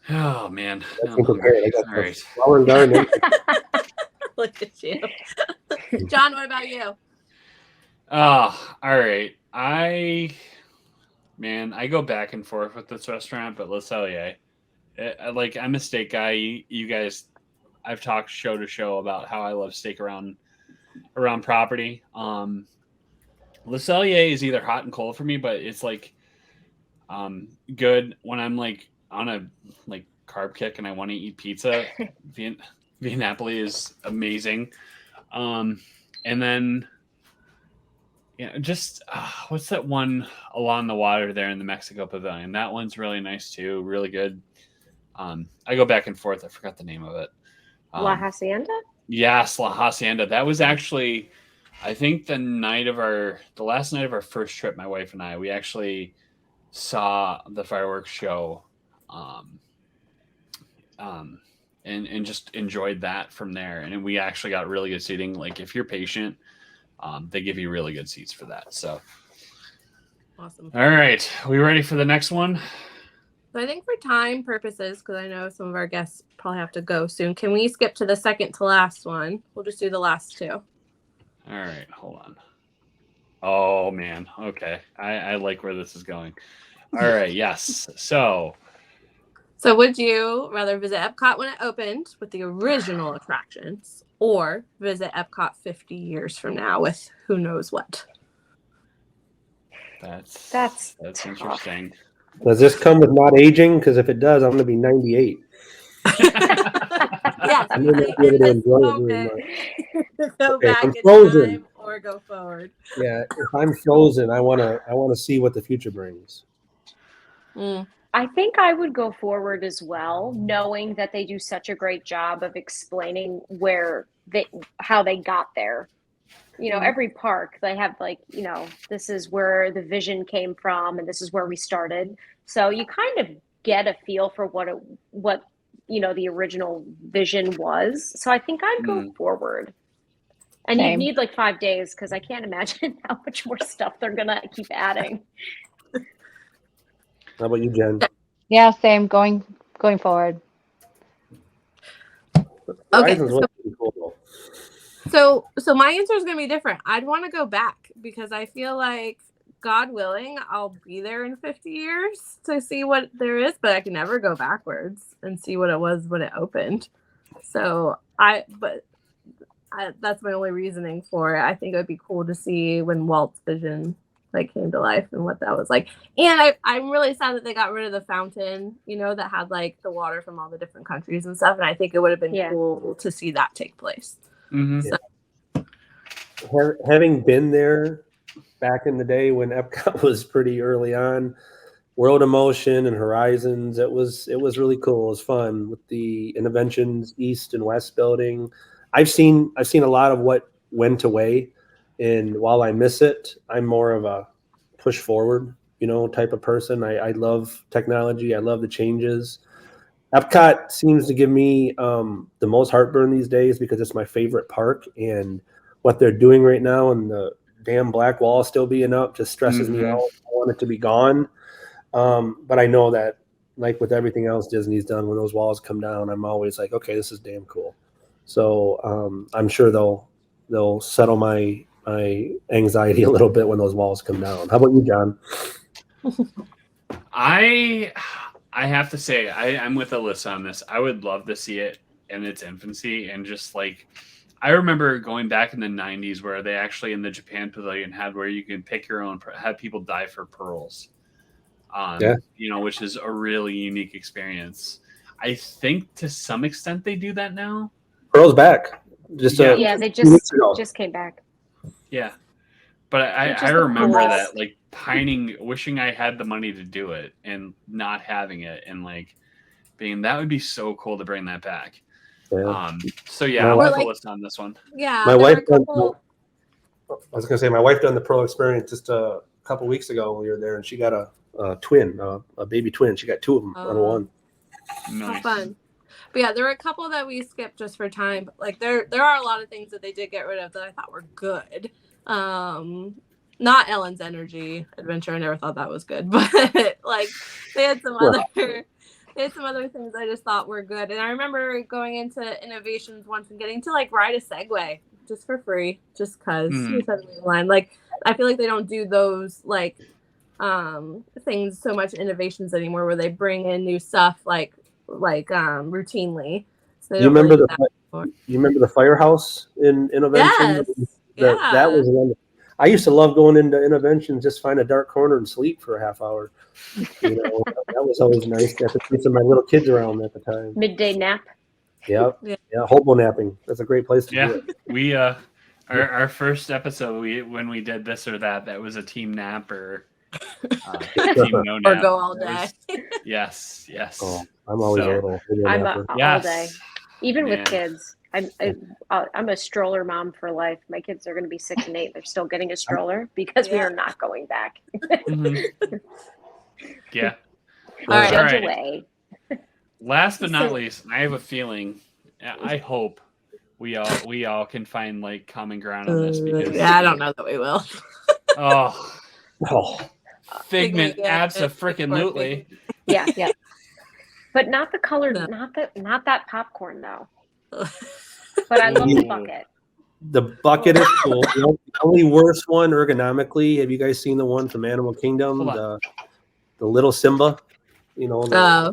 Oh man. All right. All right. Flower and Garden. Look at you. John, what about you? Oh, all right. I go back and forth with this restaurant, but Le Cellier. I'm a steak guy. You guys, I've talked show to show about how I love steak around property. Le Cellier is either hot and cold for me, but it's like good when I'm like on a like carb kick and I want to eat pizza. Via Napoli is amazing. And then just what's that one along the water there in the Mexico Pavilion? That one's really nice too, really good. I go back and forth. I forgot the name of it. La Hacienda? Yes, La Hacienda. That was actually, I think, the last night of our first trip, my wife and I, we actually saw the fireworks show and just enjoyed that from there. And we actually got really good seating. Like if you're patient, they give you really good seats for that. So awesome. All right. Are we ready for the next one? So I think for time purposes, because I know some of our guests probably have to go soon, can we skip to the second to last one? We'll just do the last two. All right. Hold on. Oh, man. Okay. I like where this is going. All right. Yes. So would you rather visit Epcot when it opened with the original attractions or visit Epcot 50 years from now with who knows what? That's interesting. Does this come with not aging? Because if it does, I'm going to be 98. Yes, I'm going to be able to enjoy it very much. Go Okay, back I'm in frozen. time or go forward. Yeah, if I'm frozen, I want to see what the future brings. I think I would go forward as well, knowing that they do such a great job of explaining how they got there. Every park, they have this is where the vision came from and this is where we started. So you kind of get a feel for what the original vision was. So I think I'd go forward. And Same. you'd need like 5 days because I can't imagine how much more stuff they're going to keep adding. How about you, Jen? Yeah, same. Going forward. Okay. Horizons was pretty cool. So my answer is going to be different. I'd want to go back because I feel like, God willing, I'll be there in 50 years to see what there is, but I can never go backwards and see what it was when it opened. So that's my only reasoning for it. I think it would be cool to see when Walt's vision came to life and what that was like. And I'm really sad that they got rid of the fountain, that had the water from all the different countries and stuff. And I think it would have been cool to see that take place. Mm-hmm. So. Having been there back in the day when Epcot was pretty early on, World of Motion and Horizons, it was really cool. It was fun with the Interventions East and West building. I've seen a lot of what went away, and while I miss it, I'm more of a push forward, type of person. I love technology. I love the changes. Epcot seems to give me the most heartburn these days because it's my favorite park, and what they're doing right now and the damn black wall still being up just stresses me out. I want it to be gone. But I know that, like with everything else Disney's done, when those walls come down, I'm always like, okay, this is damn cool. So I'm sure they'll settle my anxiety a little bit when those walls come down. How about you, John? I have to say, I'm with Alyssa on this. I would love to see it in its infancy and just I remember going back in the 90s where they actually in the Japan Pavilion had where you can pick your own, have people die for pearls, which is a really unique experience. I think to some extent they do that now. Pearl's back. They just came back. Yeah. But I remember that pining, wishing I had the money to do it and not having it and being, that would be so cool to bring that back. Yeah. I'm with Alyssa on this one. Yeah. My wife I was gonna say my wife done the Pearl experience just a couple weeks ago when we were there, and she got a twin, a baby twin. She got two of them on one. Nice. How fun. But yeah, there were a couple that we skipped just for time. But there are a lot of things that they did get rid of that I thought were good. Not Ellen's Energy Adventure. I never thought that was good, but they had some other There's some other things I just thought were good. And I remember going into Innovations once and getting to like ride a Segway just for free, just because we said in the line. Like, I feel like they don't do those like things so much in Innovations anymore, where they bring in new stuff like routinely. So You remember the firehouse in Innovation? Yes. That was one. I used to love going into Intervention, just find a dark corner and sleep for a half hour. You know, that was always nice. Got to see some of my little kids around at the time. Midday nap. Yep. Yeah, hobo napping. That's a great place to do it. We our first episode, when we did this or that, that was a team nap or team no nap. Or go all day. Yes. Oh, I'm always able. I'm all day, even with kids. I'm a stroller mom for life. My kids are going to be 6 and 8. They're still getting a stroller because we are not going back. Yeah. All right. Judge away. Last but not least, I have a feeling. I hope we all can find like common ground on this because I don't know that we will. Figment, abso-freaking-lutely. Yeah. But not the colored, not that popcorn though. But I love the bucket. The bucket is cool. The only worst one ergonomically. Have you guys seen the one from Animal Kingdom? The little Simba. You know. Yeah.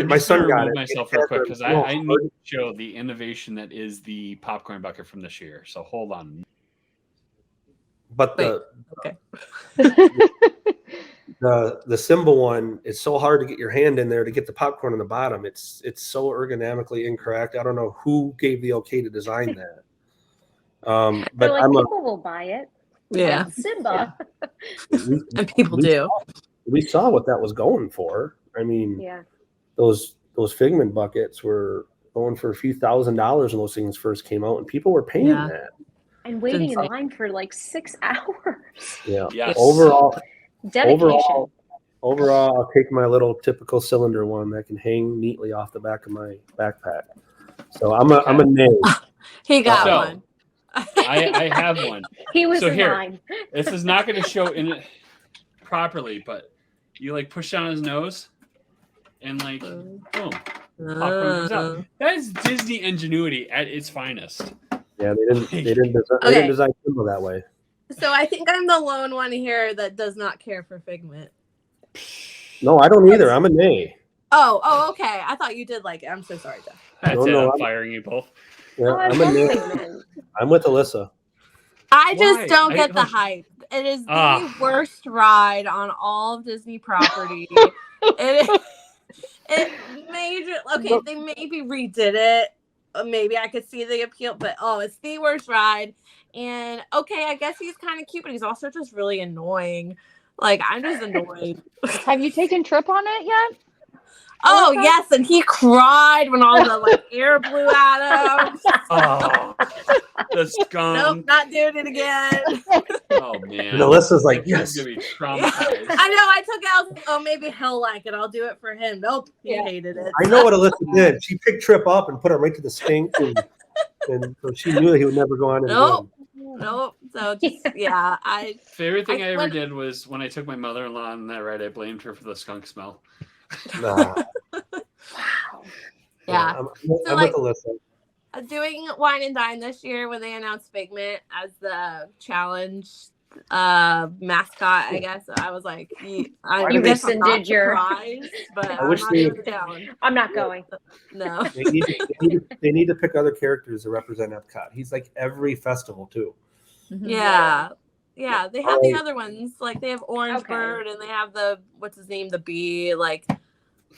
My son got it. Myself real quick because I need to show the innovation that is the popcorn bucket from this year. So hold on. But the Simba one, it's so hard to get your hand in there to get the popcorn on the bottom. It's so ergonomically incorrect. I don't know who gave the okay to design that. But like, people will buy it. Yeah, Simba. and people do. We saw what that was going for. I mean, those Figment buckets were going for a few $1,000s when those things first came out, and people were paying that. And waiting in line for like 6 hours. Yeah. Yes. Dedication. Overall, I'll take my little typical cylinder one that can hang neatly off the back of my backpack. So I'm a nay. He got one. I have one. He was in line. This is not going to show in it properly, but you like push down his nose and like boom, popcorn comes out. That is Disney ingenuity at its finest. Yeah, they didn't design Simba that way. So I think I'm the lone one here that does not care for Figment. No, I don't either. I'm a nay. Oh, okay. I thought you did like it. I'm so sorry, Jeff. That's I'm firing you both. Yeah, I'm a nay. I'm with Alyssa. I just don't get the hype. It is the worst ride on all of Disney property. It major. Okay, they maybe redid it. Maybe I could see the appeal, but it's the worst ride. And okay, I guess he's kind of cute, but he's also just really annoying. Like, I'm just annoyed. Have you taken Trip on it yet? Oh, yes, and he cried when all the like air blew at him. The skunk. Nope, not doing it again. Oh man. And Alyssa's like, yes. Gonna be traumatized. I know. I took out. Maybe he'll like it. I'll do it for him. Nope, he hated it. I know what Alyssa did. She picked Trip up and put him right to the stink, and so she knew that he would never go on it again. Nope. So just, favorite thing I ever did was when I took my mother-in-law on that ride. I blamed her for the skunk smell. Nah. Yeah. I'm with Alyssa. Doing Wine and Dine this year when they announced Figment as the challenge mascot, I guess I was like, you rescinded your prize, but I'm not going. No. They need to pick other characters to represent Epcot. He's like every festival too. Yeah. Yeah, they have the other ones. Like they have Orange Bird and they have the the bee, like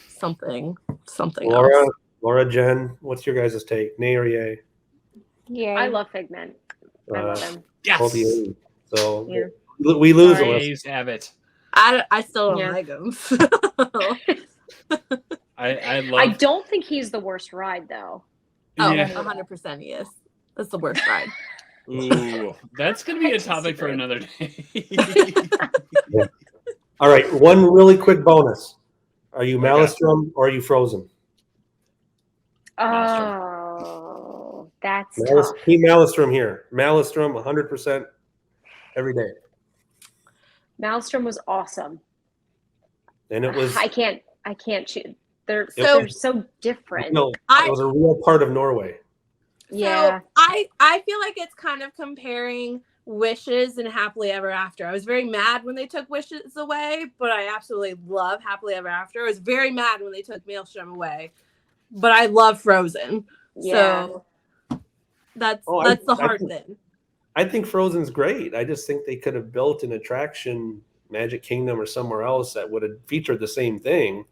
something else. Laura, Jen, what's your guys' take? Nay or yay? Yeah, I love Figment. I love him. Yes. So we lose. Yays have it. I still don't like him. I don't think he's the worst ride though. Oh, 100% he is. That's the worst ride. Ooh, that's gonna be a topic for another day. Yeah. All right, one really quick bonus. Are you Maelstrom or are you Frozen? Oh, that's tough. Team Maelstrom here. Maelstrom 100% every day. Maelstrom was awesome. and it was. I can't choose. They're So- so different. No, it was a real part of Norway. Yeah. So I feel like it's kind of comparing Wishes and Happily Ever After. I was very mad when they took Wishes away, but I absolutely love Happily Ever After. I was very mad when they took Maelstrom away, but I love Frozen. Yeah. So that's I the hard think- thing. I think Frozen's great. I just think they could have built an attraction, Magic Kingdom or somewhere else, that would have featured the same thing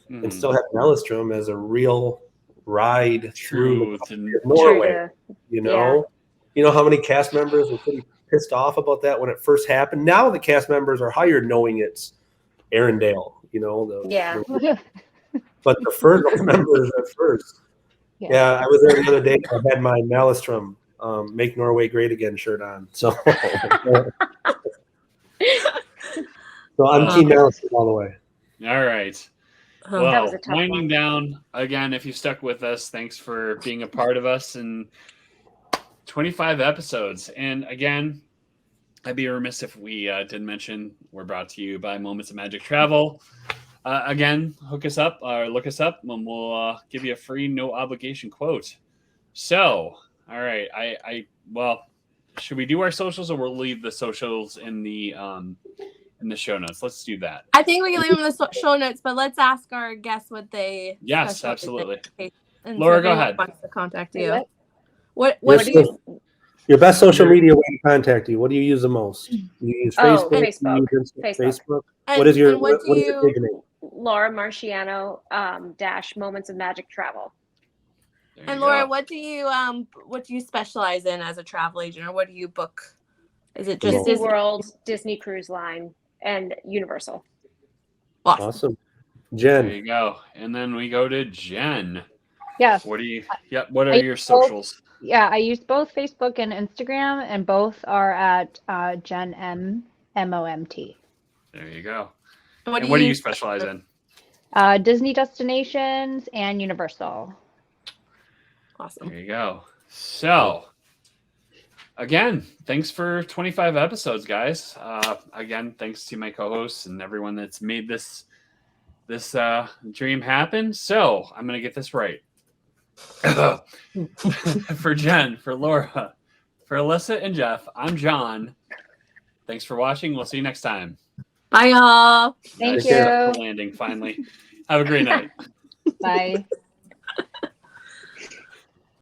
and still have Maelstrom as a real ride through Norway. You know how many cast members were pretty pissed off about that when it first happened. Now the cast members are hired knowing it's Arendelle. But the first members at first. Yeah, I was there the other day. I had my Maelstrom "Make Norway Great Again" shirt on. So, I'm Team Maelstrom all the way. All right. That Well, was a tough winding one. down again. If you stuck with us, thanks for being a part of us and 25 episodes. And again, I'd be remiss if we didn't mention we're brought to you by Moments of Magic Travel. Again, hook us up or look us up, and we'll give you a free, no obligation quote. So, all right, well, should we do our socials, or we'll leave the socials in the show notes? Let's do that. I think we can leave them in the show notes, but let's ask our guests what they. Yes, specialize absolutely. in. And Laura, if go anyone ahead. Wants to contact you. What Yes, do you? Your best social media way to contact you. What do you use the most? You use Facebook. Facebook. You use Facebook. What is your And what do what is your you- big name? Laura Marciano dash Moments of Magic Travel. There you And Laura, go. what do you specialize in as a travel agent, or what do you book? Is it just Disney Disney? World, Disney Cruise Line, and Universal. Awesome. There Jen. you go. And then we go to Jen. Yes. What are I your use both- socials? Yeah, I use both Facebook and Instagram, and both are at Jen MOMT. There you go. And what And what do you specialize in? Disney destinations and Universal. Awesome. There you go. So, again, thanks for 25 episodes, guys. Again, thanks to my co-hosts and everyone that's made this dream happen. So, I'm gonna get this right. For Jen, for Laura, for Alyssa and Jeff, I'm John. Thanks for watching. We'll see you next time. Bye, y'all. Thank Nice you. successful landing finally. Have a great night. Bye.